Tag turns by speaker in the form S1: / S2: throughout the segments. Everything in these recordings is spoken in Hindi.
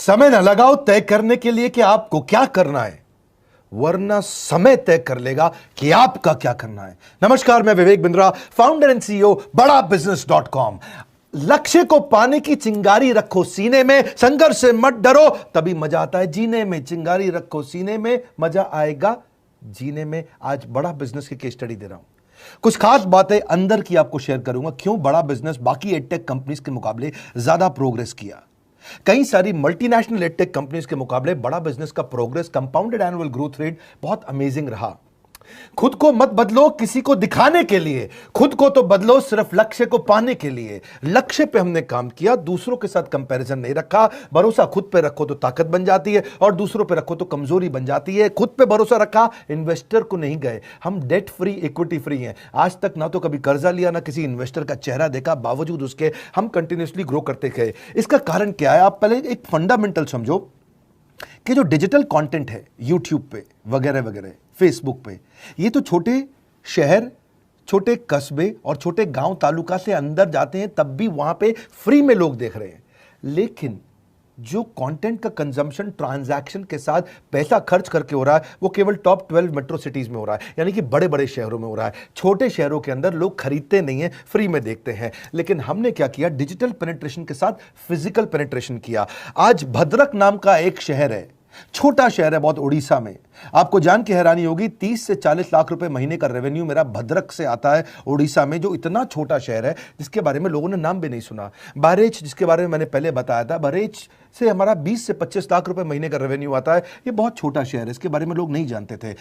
S1: समय न लगाओ तय करने के लिए कि आपको क्या करना है, वरना समय तय कर लेगा कि आपका क्या करना है। नमस्कार, मैं Vivek Bindra, founder and CEO बड़ा बिजनेस.com। लक्ष्य को पाने की चिंगारी रखो सीने में, संघर्ष से मत डरो, तभी मजा आता है जीने में। चिंगारी रखो सीने में, मजा आएगा जीने में। आज बड़ा बिजनेस की केस स्टडी दे रहा हूं, कुछ खास बातें अंदर की आपको शेयर करूंगा, क्यों बड़ा बिजनेस बाकी एडटेक कंपनीज के मुकाबले ज्यादा प्रोग्रेस किया। कई सारी मल्टीनेशनल एडटेक कंपनीज के मुकाबले बड़ा बिजनेस का progress, compounded annual growth rate बहुत अमेजिंग रहा। खुद को मत बदलो किसी को दिखाने के लिए, खुद को तो बदलो सिर्फ लक्ष्य को पाने के लिए। लक्ष्य पे हमने काम किया, दूसरों के साथ कंपैरिजन नहीं रखा। भरोसा खुद पे रखो तो ताकत बन जाती है, और दूसरों पे रखो तो कमजोरी बन जाती है। खुद पे भरोसा रखा, इन्वेस्टर को नहीं गए। हम डेट फ्री, इक्विटी फ्री हैं। आज तक ना तो कभी कर्जा लिया, ना किसी इन्वेस्टर का चेहरा देखा, बावजूद उसके हम कंटिन्यूसली ग्रो करते गए। इसका कारण क्या है? आप पहले एक फंडामेंटल समझो कि जो डिजिटल कंटेंट है यूट्यूब पे वगैरह वगैरह, फेसबुक पे, ये तो छोटे शहर, छोटे कस्बे और छोटे गांव तालुका से अंदर जाते हैं, तब भी वहां पे फ्री में लोग देख रहे हैं। लेकिन जो कंटेंट का कंजम्पशन ट्रांजैक्शन के साथ पैसा खर्च करके हो रहा है, वो केवल टॉप 12 मेट्रो सिटीज में हो रहा है, यानी कि बड़े बड़े शहरों में हो रहा है। छोटे शहरों के अंदर लोग खरीदते नहीं है, फ्री में देखते हैं। लेकिन हमने क्या किया? डिजिटल पेनिट्रेशन के साथ फिजिकल पेनिट्रेशन किया। आज भद्रक नाम का एक शहर है, छोटा शहर है बहुत, उड़ीसा में। आपको जान के हैरानी होगी, 30 से 40 लाख रुपए महीने का रेवेन्यू मेरा भद्रक से आता है, उड़ीसा में, जो इतना छोटा शहर है जिसके बारे में लोगों ने नाम भी नहीं सुना। बहरेच, जिसके बारे में मैंने पहले बताया था, बहरेच से हमारा 20 से 25 लाख रुपए महीने का रेवेन्यू आता है। ये बहुत छोटा शहर है, इसके बारे में लोग नहीं जानते थे।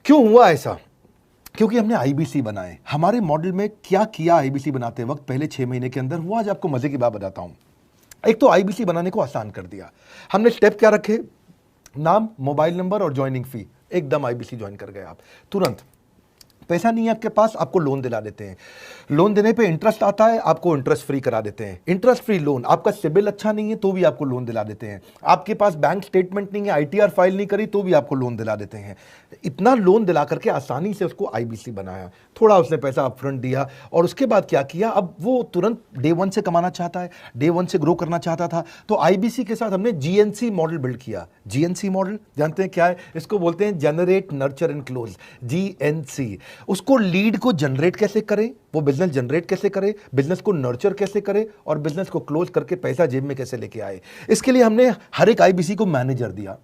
S1: क्यों हुआ ऐसा? क्योंकि हमने आईबीसी बनाए। हमारे मॉडल में क्या किया आईबीसी बनाते वक्त पहले 6 महीने के अंदर, वो आज आपको मजे की बात बताता हूं। एक तो आईबीसी बनाने को आसान कर दिया हमने। स्टेप क्या रखे? नाम, मोबाइल नंबर और ज्वाइनिंग फी। एकदम आईबीसी ज्वाइन कर गए आप तुरंत। पैसा नहीं है आपके पास, आपको लोन दिला देते हैं। लोन देने पे इंटरेस्ट आता है, आपको इंटरेस्ट फ्री करा देते हैं। Interest free loan. आपका सिबिल अच्छा नहीं है तो भी आपको लोन दिला देते हैं। आपके पास बैंक स्टेटमेंट नहीं है, आईटीआर फाइल नहीं करी तो भी आपको लोन दिला देते हैं। इतना लोन दिला करके आसानी से उसको आईबीसी बनाया। थोड़ा उसने पैसा अपफ्रंट दिया, और उसके बाद क्या किया? अब वो तुरंत डे 1 से कमाना चाहता है, डे 1 से ग्रो करना चाहता था। तो आईबीसी के साथ हमने जीएनसी मॉडल बिल्ड किया। जीएनसी मॉडल जानते हैं क्या है? इसको बोलते हैं generate, nurture and close, GNC. उसको लीड को जनरेट कैसे करें, वो बिजनेस जनरेट कैसे करे, बिजनेस को नर्चर कैसे करे, और बिजनेस को क्लोज करके पैसा जेब में कैसे लेके आए। इसके लिए हमने हर एक आईबीसी को मैनेजर दिया।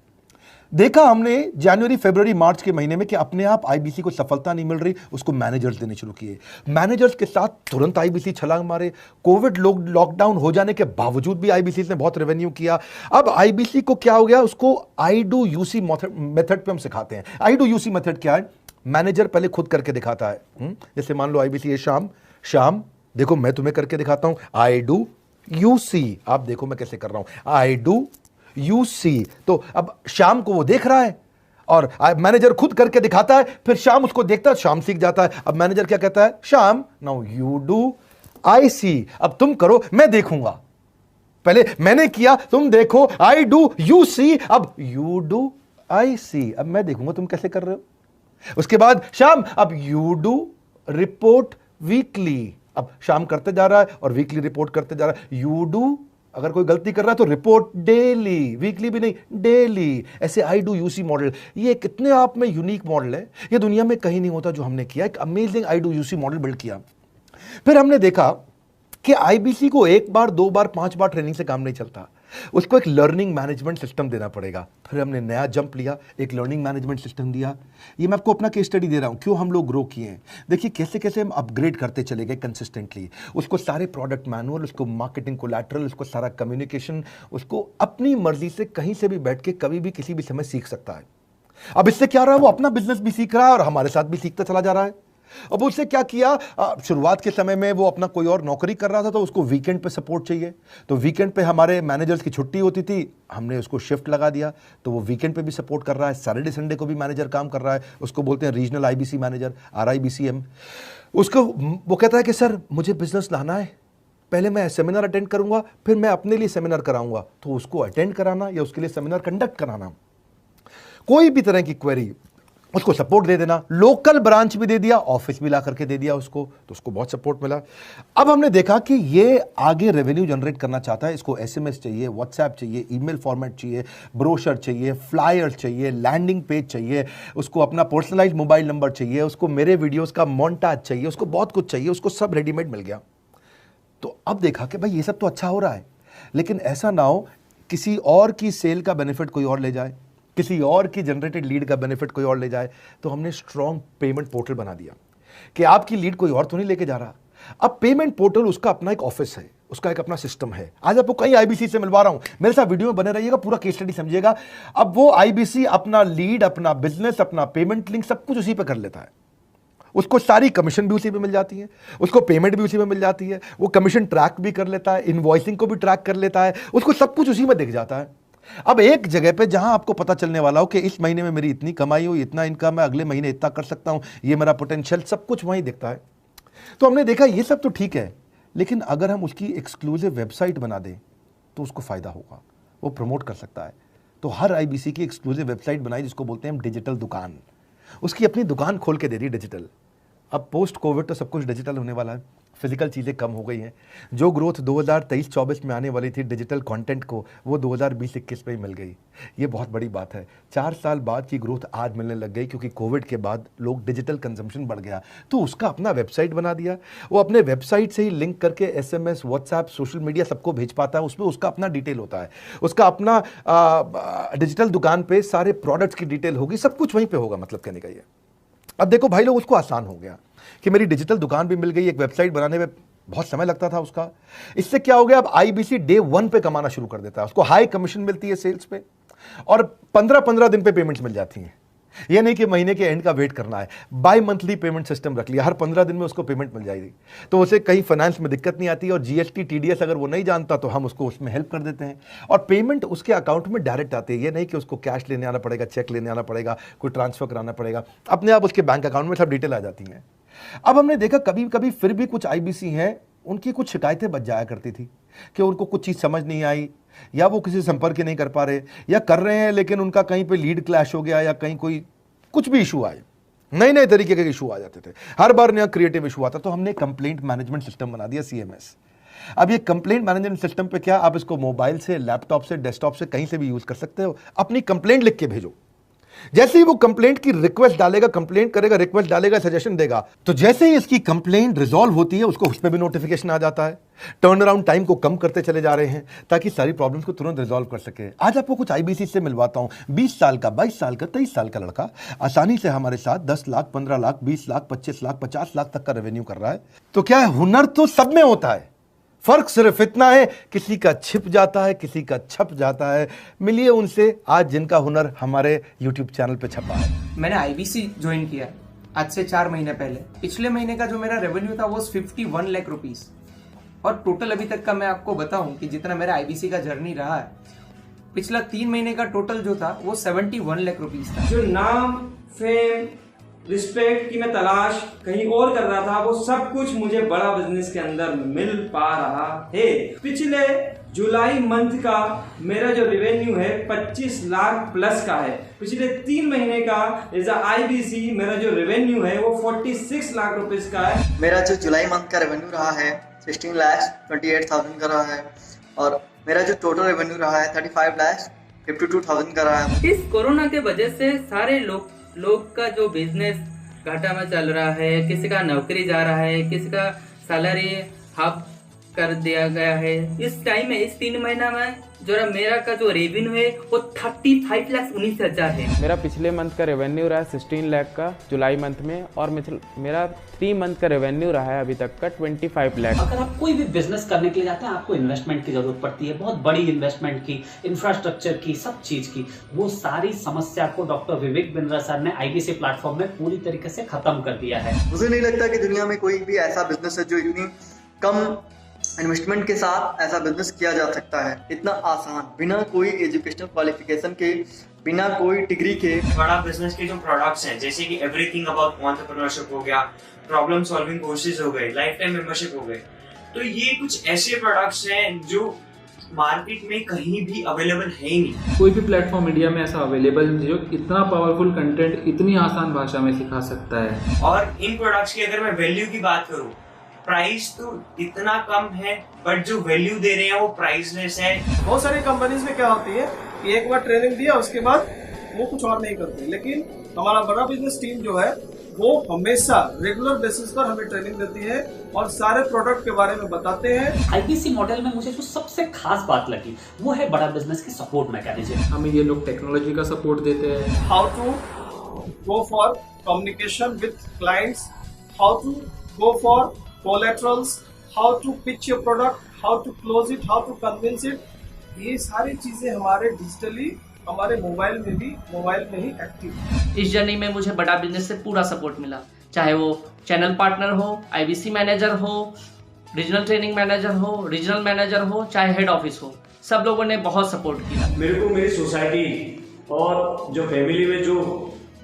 S1: देखा हमने जनवरी, फरवरी, मार्च के महीने में कि अपने आप आईबीसी को सफलता नहीं मिल रही, उसको मैनेजर्स देने शुरू किए। मैनेजर्स के साथ तुरंत आईबीसी छलांग मारे। कोविड लॉकडाउन हो जाने के बावजूद भी आईबीसी ने बहुत रेवेन्यू किया। अब आईबीसी को क्या हो गया? उसको आई डू यूसी मेथड पे हम सिखाते हैं। आई डू यूसी मेथड क्या है? मैनेजर पहले खुद करके दिखाता है। जैसे मान लो आईबीसी है, शाम देखो मैं तुम्हें करके दिखाता हूं, आई डू यू सी। आप देखो मैं कैसे कर रहा हूं, आई डू यू सी। तो अब शाम को वो देख रहा है, और मैनेजर खुद करके दिखाता है, फिर शाम उसको देखता है, शाम सीख जाता है। अब मैनेजर क्या कहता है? शाम, नाउ यू डू, आई सी। अब तुम करो, मैं देखूंगा। पहले मैंने किया, तुम देखो, आई डू यू सी, अब यू डू आई सी, अब मैं देखूंगा तुम कैसे कर रहे हो। उसके बाद शाम, अब यू डू रिपोर्ट वीकली। अब शाम करते जा रहा है और वीकली रिपोर्ट करते जा रहा है। यू डू, अगर कोई गलती कर रहा है तो रिपोर्ट डेली, वीकली भी नहीं, डेली। ऐसे आई डू यूसी मॉडल, ये कितने आप में यूनिक मॉडल है, ये दुनिया में कहीं नहीं होता जो हमने किया। एक amazing I do UC model build किया। फिर हमने देखा कि आईबीसी को 1 बार, 2 बार, 5 बार ट्रेनिंग से काम नहीं चलता, उसको एक लर्निंग मैनेजमेंट सिस्टम देना पड़ेगा। फिर हमने नया जंप लिया, एक लर्निंग मैनेजमेंट सिस्टम दिया। ये मैं आपको अपना केस स्टडी दे रहा हूं, क्यों हम लोग ग्रो किए हैं। देखिए कैसे कैसे हम अपग्रेड करते चले गए कंसिस्टेंटली। उसको सारे प्रोडक्ट मैनुअल, उसको मार्केटिंग कोलैटरल, उसको सारा कम्युनिकेशन, उसको अपनी मर्जी से कहीं से भी बैठ के कभी भी किसी भी समय सीख सकता है। अब इससे क्या रहा है? वो अपना बिजनेस भी सीख रहा है और हमारे साथ भी सीखता चला जा रहा है। अब उससे क्या किया? शुरुआत के समय में वो अपना कोई और नौकरी कर रहा था, तो उसको वीकेंड पे सपोर्ट चाहिए। तो वीकेंड पे हमारे मैनेजर्स की छुट्टी होती थी, हमने उसको शिफ्ट लगा दिया, तो वो वीकेंड पे भी सपोर्ट कर रहा है। सैटरडे संडे को भी मैनेजर काम कर रहा है। उसको बोलते हैं रीजनल आईबीसी मैनेजर, RIBCM। उसको वो कहता है कि सर मुझे बिजनेस लाना है, पहले मैं सेमिनार अटेंड करूंगा, फिर मैं अपने लिए सेमिनार कराऊंगा। तो उसको अटेंड कराना या उसके लिए सेमिनार कंडक्ट कराना, कोई भी तरह की क्वेरी, उसको सपोर्ट दे देना, लोकल ब्रांच भी दे दिया, ऑफिस भी ला करके दे दिया उसको, तो उसको बहुत सपोर्ट मिला। अब हमने देखा कि ये आगे रेवेन्यू जनरेट करना चाहता है, इसको एसएमएस चाहिए, व्हाट्सएप चाहिए, ईमेल फॉर्मेट चाहिए, ब्रोशर चाहिए, फ्लायर चाहिए, लैंडिंग पेज चाहिए, उसको अपना पर्सनलाइज्ड मोबाइल नंबर चाहिए, उसको मेरे वीडियोस का मोन्टाज चाहिए, उसको बहुत कुछ चाहिए, उसको सब रेडीमेड मिल गया। तो अब देखा कि भाई ये सब तो अच्छा हो रहा है, लेकिन ऐसा ना हो किसी और की सेल का बेनिफिट कोई और ले जाए, किसी और की जनरेटेड लीड का बेनिफिट कोई और ले जाए। तो हमने स्ट्रॉन्ग पेमेंट पोर्टल बना दिया कि आपकी लीड कोई और तो नहीं लेके जा रहा। अब पेमेंट पोर्टल उसका अपना एक ऑफिस है, उसका एक अपना सिस्टम है। आज आपको कई आईबीसी से मिलवा रहा हूं, मेरे साथ वीडियो में बने रहिएगा, पूरा केस स्टडी समझिएगा। अब वो आईबीसी अपना लीड, अपना बिजनेस, अपना पेमेंट लिंक सब कुछ उसी पे कर लेता है। उसको सारी कमीशन भी उसी पे मिल जाती है, उसको पेमेंट भी उसी में मिल जाती है, वो कमीशन ट्रैक भी कर लेता है, इनवॉइसिंग को भी ट्रैक कर लेता है, उसको सब कुछ उसी में दिख जाता है। अब एक जगह पे जहां आपको पता चलने वाला हो कि इस महीने में मेरी इतनी कमाई हो, इतना इनकम है, अगले महीने इतना कर सकता हूं, ये मेरा पोटेंशियल, सब कुछ वहीं दिखता है। तो हमने देखा ये सब तो ठीक है, लेकिन अगर हम उसकी एक्सक्लूसिव वेबसाइट बना दें तो उसको फायदा होगा, वो प्रमोट कर सकता है। तो हर आईबीसी की एक्सक्लूसिव वेबसाइट बनाई, जिसको बोलते हैं हम डिजिटल दुकान। उसकी अपनी दुकान खोल के दे दी डिजिटल। अब पोस्ट कोविड तो सब कुछ डिजिटल होने वाला है, फिजिकल चीज़ें कम हो गई हैं। जो ग्रोथ 2023-24 में आने वाली थी डिजिटल कंटेंट को, वो 2020-21 में ही मिल गई। ये बहुत बड़ी बात है। 4 साल बाद की ग्रोथ आज मिलने लग गई, क्योंकि कोविड के बाद लोग डिजिटल कंजम्पशन बढ़ गया। तो उसका अपना वेबसाइट बना दिया, वो अपने वेबसाइट से ही लिंक करके एसएमएस, व्हाट्सएप, सोशल मीडिया सबको भेज पाता है। उसमें उसका अपना डिटेल होता है, उसका अपना डिजिटल दुकान पे सारे प्रोडक्ट्स की डिटेल होगी, सब कुछ वहीं पर होगा। मतलब कहने का ये, अब देखो भाई लोग, उसको आसान हो गया कि मेरी डिजिटल दुकान भी मिल गई। एक वेबसाइट बनाने में बहुत समय लगता था उसका। इससे क्या हो गया, अब आईबीसी डे 1 पे कमाना शुरू कर देता है। उसको हाई कमीशन मिलती है सेल्स पे, और 15-15 दिन पे पेमेंट्स मिल जाती हैं। ये नहीं कि महीने के एंड का वेट करना है, बाई मंथली पेमेंट सिस्टम रख लिया, हर 15 दिन में उसको पेमेंट मिल जाएगी। तो उसे कहीं फाइनेंस में दिक्कत नहीं आती, और जीएसटी, टीडीएस अगर वो नहीं जानता तो हम उसको उसमें हेल्प कर देते हैं, और पेमेंट उसके अकाउंट में डायरेक्ट आती है। ये नहीं कि उसको कैश लेने आना पड़ेगा, चेक लेने आना पड़ेगा, कोई ट्रांसफर कराना पड़ेगा, अपने आप उसके बैंक अकाउंट में सब डिटेल आ जाती हैं। अब हमने देखा कभी कभी फिर भी कुछ आईबीसी हैं, उनकी कुछ शिकायतें बच जाया करती थी कि उनको कुछ चीज़ समझ नहीं आई, या वो किसी संपर्क ही नहीं कर पा रहे, या कर रहे हैं लेकिन उनका कहीं पे लीड क्लैश हो गया, या कहीं कोई कुछ भी इशू आए, नए नए तरीके के इशू आ जाते थे, हर बार नया क्रिएटिव इशू आता। तो हमने कंप्लेंट मैनेजमेंट सिस्टम बना दिया, सीएमएस। अब ये कंप्लेंट मैनेजमेंट सिस्टम पे क्या, आप इसको मोबाइल से, लैपटॉप से, डेस्कटॉप से, कहीं से भी यूज कर सकते हो। अपनी कंप्लेंट लिख के भेजो, जैसे ही वो कंप्लेंट की रिक्वेस्ट डालेगा, कंप्लेंट करेगा, रिक्वेस्ट डालेगा, सजेशन देगा, तो जैसे ही इसकी कंप्लेंट रिजॉल्व होती है उसको उस पर भी नोटिफिकेशन आ जाता है। टर्न अराउंड टाइम को कम करते चले जा रहे हैं ताकि सारी प्रॉब्लम्स को तुरंत रिजॉल्व कर सके। आज आपको कुछ आईबीसी से मिलवाता हूं, 20 साल का, 22 साल का, 23 साल का लड़का आसानी से हमारे साथ 10 लाख, 15 लाख, 20 लाख, 25 लाख, 50 लाख तक का रेवेन्यू कर रहा है। तो क्या है, हुनर तो सब में होता है, फर्क सिर्फ इतना है किसी का छिप जाता है, किसी का छप जाता है। मिलिए उनसे आज जिनका हुनर हमारे YouTube चैनल पे छपा है।
S2: मैंने आईबीसी ज्वाइन किया आज से 4 महीने पहले। पिछले महीने का जो मेरा रेवेन्यू था वो 51 लाख रुपीस, और टोटल अभी तक का मैं आपको बताऊं कि जितना मेरा आईबीसी का जर्नी रहा है, पिछला 3 महीने का टोटल जो था वो 71 लाख रुपीस था।
S3: जो नाम, फेम, रिस्पेक्ट की मैं तलाश कहीं और कर रहा था, वो सब कुछ मुझे बड़ा बिजनेस के अंदर मिल पा रहा है। पिछले जुलाई मंथ का मेरा जो रेवेन्यू है 25 लाख प्लस का है। पिछले 3 महीने का एज अ आईबीसी मेरा जो रेवेन्यू है वो 46 लाख रुपीस का है।
S4: मेरा जो जुलाई मंथ का रेवेन्यू रहा है 16 लाख 28,000 का रहा है, और मेरा जो टोटल रेवेन्यू रहा है 35 लाख 52,000 का रहा है।
S5: इस कोरोना के वजह से सारे लोग का जो बिजनेस घाटा में चल रहा है, किसी का नौकरी जा रहा है, किसी का सैलरी हाफ कर दिया गया है। इस टाइम में, इस 3 महीना में जो मेरा का जो रेवेन्यू है वो 35,19,000 है।
S6: मेरा पिछले मंथ का रेवेन्यू रहा है 16 लाख का जुलाई मंथ में, और मेरा 3 मंथ का रेवेन्यू रहा है अभी तक का 25 लाख।
S7: अगर आप कोई भी बिजनेस करने के लिए जाते हैं, आपको इन्वेस्टमेंट की जरूरत पड़ती है, बहुत बड़ी इन्वेस्टमेंट की, इंफ्रास्ट्रक्चर की, सब चीज की। वो सारी समस्या को डॉक्टर विवेक बिंद्रा सर ने आईबीसी प्लेटफॉर्म में पूरी तरीके से खत्म कर दिया है।
S4: मुझे नहीं लगता कि दुनिया में कोई भी ऐसा बिजनेस है जो इतनी कम इन्वेस्टमेंट के साथ ऐसा बिजनेस किया जा सकता है, इतना आसान, बिना कोई एजुकेशनल क्वालिफिकेशन के, बिना कोई डिग्री के।
S3: बड़ा बिजनेस के जो प्रोडक्ट्स हैं, जैसे कि एवरीथिंग अबाउट एंटरप्रेन्योरशिप हो गया, प्रॉब्लम सॉल्विंग कोर्सेज हो गए, लाइफ टाइम मेंबरशिप हो गए, तो ये कुछ ऐसे प्रोडक्ट्स हैं जो मार्केट में कहीं भी अवेलेबल है ही नहीं।
S8: कोई भी प्लेटफॉर्म इंडिया में ऐसा अवेलेबल नहीं जो इतना पावरफुल कंटेंट इतनी आसान भाषा में सिखा सकता है।
S3: और इन प्रोडक्ट्स की अगर मैं वैल्यू की बात करूं, प्राइस तो इतना कम है बट जो वैल्यू दे रहे हैं वो प्राइसलेस है।
S9: बहुत सारी कंपनीज में क्या होती है कि एक बार ट्रेनिंग दिया उसके बाद वो कुछ और नहीं करते, लेकिन हमारा बड़ा बिजनेस टीम जो है वो हमेशा रेगुलर बेसिस पर हमें ट्रेनिंग देती है और सारे प्रोडक्ट के बारे में बताते हैं।
S7: आईबीसी मॉडल में मुझे जो सबसे खास बात लगी वो है बड़ा बिजनेस की सपोर्ट मैकेनिज्म।
S8: हमें ये लोग टेक्नोलॉजी का सपोर्ट देते हैं।
S9: How to go for communication with clients, how to go for collaterals, how to pitch your product, how to close it, how to convince it, ये सारी चीजें हमारे डिजिटली हमारे मोबाइल में ही एक्टिव है।
S10: इस जर्नी में मुझे बड़ा बिजनेस से पूरा सपोर्ट मिला, चाहे वो चैनल पार्टनर हो, आईबीसी मैनेजर हो, रीजनल ट्रेनिंग मैनेजर हो, रीजनल मैनेजर हो, चाहे हेड ऑफिस हो, सब लोगों ने बहुत सपोर्ट किया।
S3: मेरे को मेरी सोसाइटी और जो फैमिली में जो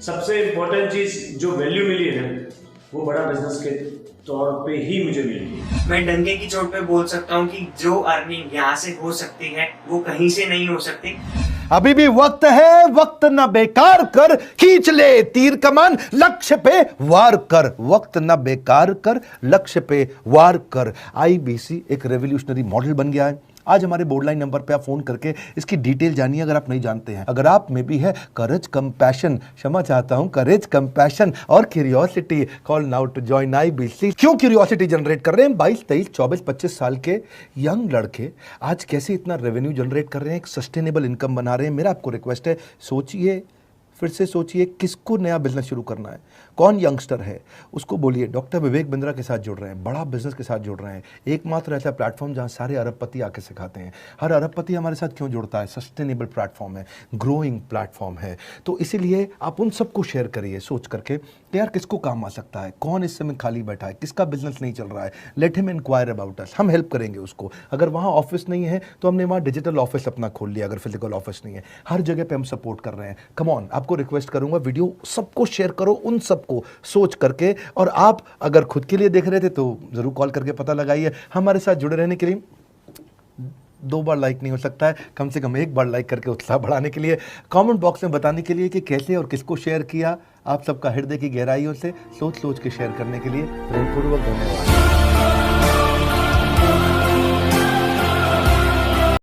S3: सबसे इम्पोर्टेंट चीज जो वैल्यू मिली है ना, वो बड़ा बिजनेस के तौर पे ही मुझे मिली। मैं डंके की चोट पे बोल सकता हूँ कि जो अर्निंग यहाँ से हो सकती है वो कहीं से नहीं हो सकती।
S1: अभी भी वक्त है, वक्त न बेकार कर, खींच ले तीर कमान, लक्ष्य पे वार कर, वक्त न बेकार कर, लक्ष्य पे वार कर। आईबीसी एक रेवोल्यूशनरी मॉडल बन गया है। आज हमारे बोर्ड लाइन नंबर पे आप फोन करके इसकी डिटेल जानिए अगर आप नहीं जानते हैं। अगर आप में भी है करेज, कंपैशन, क्षमा चाहता हूं, करेज, कंपैशन और curiosity, call now to join IBC. क्यों क्यूरियोसिटी जनरेट कर रहे हैं? 22, 23, 24, 25 साल के यंग लड़के आज कैसे इतना रेवेन्यू जनरेट कर रहे हैं, एक सस्टेनेबल इनकम बना रहे हैं। मेरा आपको रिक्वेस्ट है, सोचिए, फिर से सोचिए, किसको नया बिजनेस शुरू करना है, कौन यंगस्टर है, उसको बोलिए डॉक्टर विवेक बिंद्रा के साथ जुड़ रहे हैं, बड़ा बिजनेस के साथ जुड़ रहे हैं। एकमात्र ऐसा प्लेटफॉर्म जहां सारे अरबपति आके सिखाते हैं। हर अरबपति हमारे साथ क्यों जुड़ता है? सस्टेनेबल प्लेटफॉर्म है, ग्रोइंग प्लेटफॉर्म है। तो इसीलिए आप उन सबको शेयर करिए सोच करके कि यार किसको काम आ सकता है, कौन इस समय खाली बैठा है, किसका बिजनेस नहीं चल रहा है, let him enquire about us, हम हेल्प करेंगे उसको। अगर वहाँ ऑफिस नहीं है तो हमने वहाँ डिजिटल ऑफिस अपना खोल लिया, अगर फिजिकल ऑफिस नहीं है, हर जगह पे हम सपोर्ट कर रहे हैं। कम ऑन, आपको रिक्वेस्ट करूंगा वीडियो सबको शेयर करो, उन सबको सोच करके। और आप अगर खुद के लिए देख रहे थे तो जरूर कॉल करके पता लगाइए। हमारे साथ जुड़े रहने के लिए 2 बार लाइक नहीं हो सकता है, कम से कम 1 बार लाइक करके उत्साह बढ़ाने के लिए, कमेंट बॉक्स में बताने के लिए कि कैसे और किसको शेयर किया। आप सबका हृदय की गहराइयों से सोच सोच के शेयर करने के लिए प्रेमपूर्वक धन्यवाद।